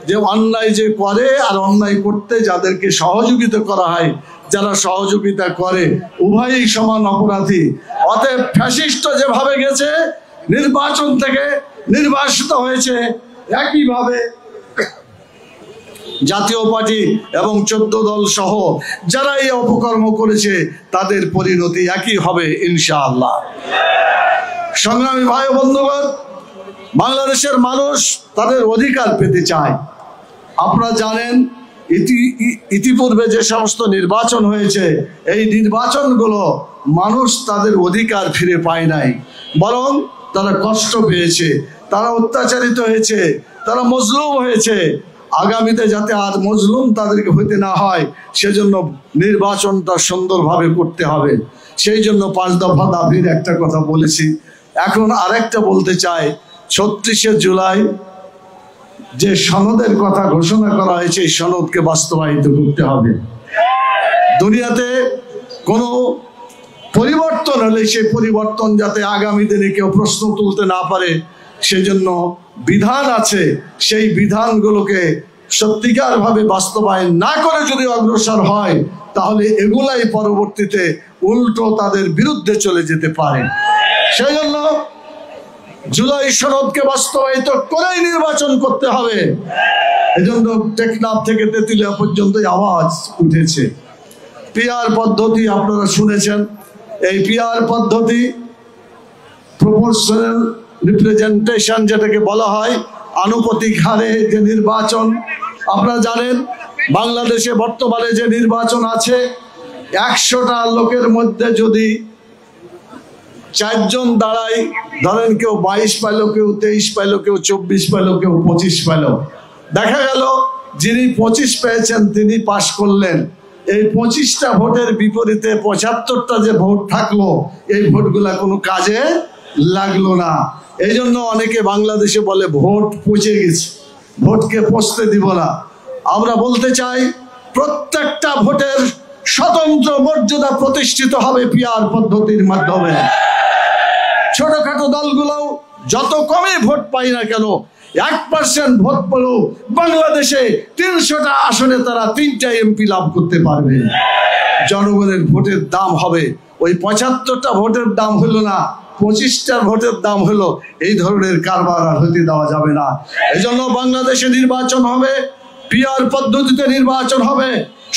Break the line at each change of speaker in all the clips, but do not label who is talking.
যে অন্যায় যে করে আর অন্যায় করতে যাদেরকে সহযোগিতা করা হয়, যারা সহযোগিতা করে উভয়ই সমান অপরাধী। অতএব ফ্যাসিস্ট যেভাবে গেছে নির্বাচন থেকে নির্বাসিত হয়েছে, একইভাবে জাতীয় পার্টি এবং 14 দল সহ যারা এই অপকর্ম করেছে তাদের পরিণতি একই হবে ইনশাআল্লাহ। সংগ্রামী ভাই বন্ধুগণ, বাংলাদেশের মানুষ তাদের অধিকার পেতে চায়। আপনারা জানেন ইতিপূর্বে যে সমস্ত নির্বাচন হয়েছে এই নির্বাচনগুলো মানুষ তাদের অধিকার ফিরে পায় নাই, বরং তারা কষ্ট পেয়েছে, তারা অত্যাচারিত হয়েছে, তারা মজলুম হয়েছে। আগামীতে যাতে আর মজলুম তাদেরকে হইতে না হয় সেজন্য নির্বাচনটা সুন্দরভাবে করতে হবে। সেই জন্য 5 দফা দাবির একটা কথা বলেছি। এখন আরেকটা বলতে চাই, 36শে জুলাই যে সনদের কথা ঘোষণা করা হয়েছে এই সনদকে বাস্তবায়িত করতে হবে। দুনিয়াতে কোনো পরিবর্তন হলে সেই পরিবর্তন যাতে আগামী দিনে কেউ প্রশ্ন তুলতে না পারে সেজন্য বিধান আছে। সেই বিধানগুলোকে সত্যিকার ভাবে বাস্তবায়ন না করে যদি অগ্রসর হয় তাহলে এগুলাই পরবর্তীতে উল্টো তাদের বিরুদ্ধে চলে যেতে পারে। সেই জন্য জুলাই সনদকে বাস্তবায়িত করেই নির্বাচন করতে হবে। এজন্য টেকনাফ থেকে তেঁতুলিয়া পর্যন্ত আওয়াজ উঠেছে। পিআর পদ্ধতি আপনারা শুনেছেন। এই পিআর পদ্ধতি প্রপোর্শনাল রিপ্রেজেন্টেশন যেটাকে বলা হয়, আনুপাতিক হারে যে নির্বাচন। আপনারা জানেন বাংলাদেশে বর্তমানে যে নির্বাচন আছে 100টা লোকের মধ্যে যদি 4 জন দাঁড়ায়, ধরেন কেউ 22 পাইল, কেউ 23 পাইল, কেউ 24 পাইল, কেউ 25 পাইল, দেখা গেল যিনি 25 পেয়েছেন তিনি পাশ করলেন। এই 25টা ভোটের বিপরীতে 75টা যে ভোট থাকলো এই ভোটগুলা কোনো কাজে লাগলো না। এই জন্য অনেকে বাংলাদেশে বলে ভোট পচে গেছে, ভোটকে পচতে দিব না। আমরা বলতে চাই প্রত্যেকটা ভোটের স্বতন্ত্র মর্যাদা প্রতিষ্ঠিত হবে পিআর পদ্ধতির মাধ্যমে। ছোটখাটো দলগুলোও যত কমই ভোট পাই না কেন, 1% ভোট পেলেও বাংলাদেশে 300টা আসনে তারা 3টা এমপি লাভ করতে পারবে। জনগণের ভোটের দাম হবে ওই 75টা ভোটের দাম হলো না, 25টা ভোটের দাম হলো। এই ধরনের কারবার আর হতে দেওয়া যাবে না। এজন্য বাংলাদেশে নির্বাচন হবে, পিআর পদ্ধতিতে নির্বাচন হবে।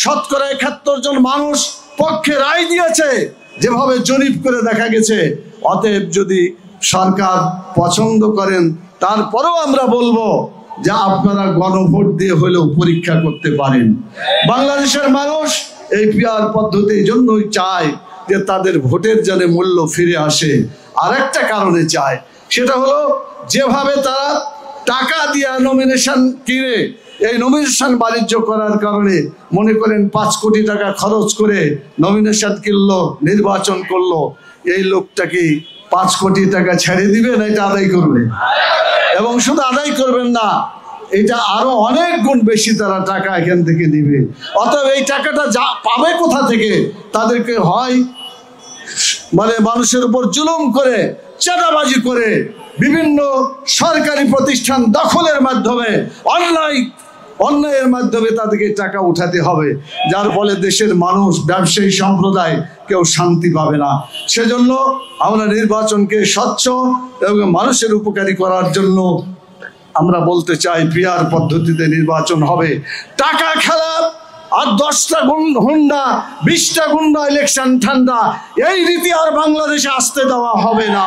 71 জন মানুষ পক্ষে রায় দিয়েছে যেভাবে জরিপ করে দেখা গেছে। অতএব যদি সরকার পছন্দ করেন তারপরেও আমরা বলবো যে আপনারা গণভোট দিয়ে হলেও পরীক্ষা করতে পারেন। বাংলাদেশের মানুষ এই পিআর পদ্ধতির জন্যই চায় যে তাদের ভোটের যেন মূল্য ফিরে আসে। আরেকটা কারণে চায়, সেটা হলো যেভাবে তারা টাকা দিয়ে নমিনেশন কিনে এই নমিনেশন বাণিজ্য করার কারণে মনে করেন 5 কোটি টাকা খরচ করে নমিনেশন কিনলো, নির্বাচন করলো, এই লোকটা কি 5 কোটি টাকা ছেড়ে দিবে না এটা আদায় করবে? এবং শুধু আদায় করবেন না, এটা আরো অনেক গুণ বেশি তারা টাকা এখান থেকে দিবে। অতএব এই টাকাটা যা পাবে কোথা থেকে? তাদেরকে হয় মানে মানুষের উপর জুলুম করে, চাঁদাবাজি করে, বিভিন্ন সরকারি প্রতিষ্ঠান দখলের মাধ্যমে, অন্যায়ের মাধ্যমে তাদেরকে টাকা উঠাতে হবে, যার ফলে দেশের মানুষ, ব্যবসায়ী সম্প্রদায় কেউ শান্তি পাবে না। সেজন্য আমরা নির্বাচনকে স্বচ্ছ এবং মানুষের উপকারী করার জন্য আমরা বলতে চাই পিআর পদ্ধতিতে নির্বাচন হবে। টাকা খেলা আর 10টা হুন্ডা 20টা গুন্ডা ইলেকশন ঠান্ডা, এই রীতি আর বাংলাদেশে আসতে দেওয়া হবে না।